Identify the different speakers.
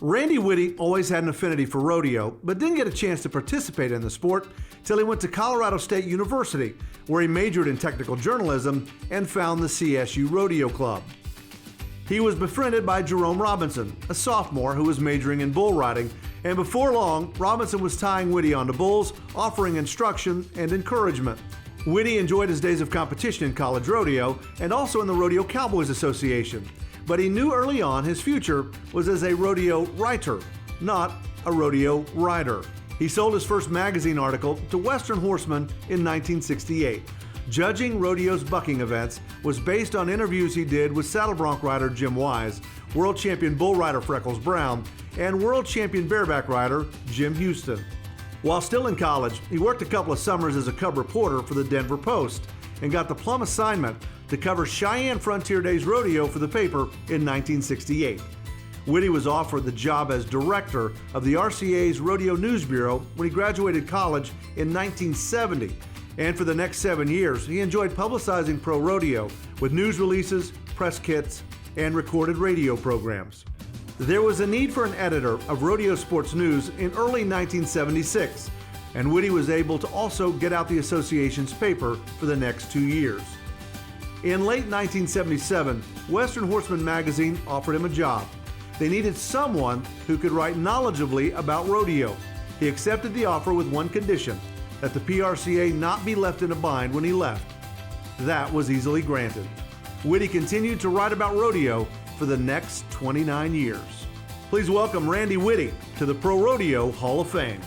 Speaker 1: Randy Witte always had an affinity for rodeo, but didn't get a chance to participate in the sport till he went to Colorado State University, where he majored in technical journalism and found the CSU Rodeo Club. He was befriended by Jerome Robinson, a sophomore who was majoring in bull riding, and before long, Robinson was tying Witte onto bulls, offering instruction and encouragement. Witte enjoyed his days of competition in college rodeo and also in the Rodeo Cowboys Association, but he knew early on his future was as a rodeo writer, not a rodeo rider. He sold his first magazine article to Western Horseman in 1968. Judging rodeo's bucking events was based on interviews he did with saddle bronc rider Jim Wise, world champion bull rider Freckles Brown, and world champion bareback rider Jim Houston. While still in college, he worked a couple of summers as a cub reporter for the Denver Post and got the plum assignment to cover Cheyenne Frontier Days Rodeo for the paper in 1968. Witte was offered the job as director of the RCA's Rodeo News Bureau when he graduated college in 1970, and for the next 7 years, he enjoyed publicizing pro rodeo with news releases, press kits, and recorded radio programs. There was a need for an editor of rodeo sports news in early 1976, and Witte was able to also get out the association's paper for the next 2 years. In late 1977, Western Horseman magazine offered him a job. They needed someone who could write knowledgeably about rodeo. He accepted the offer with one condition, that the PRCA not be left in a bind when he left. That was easily granted. Witte continued to write about rodeo for the next 29 years. Please welcome Randy Witte to the ProRodeo Hall of Fame.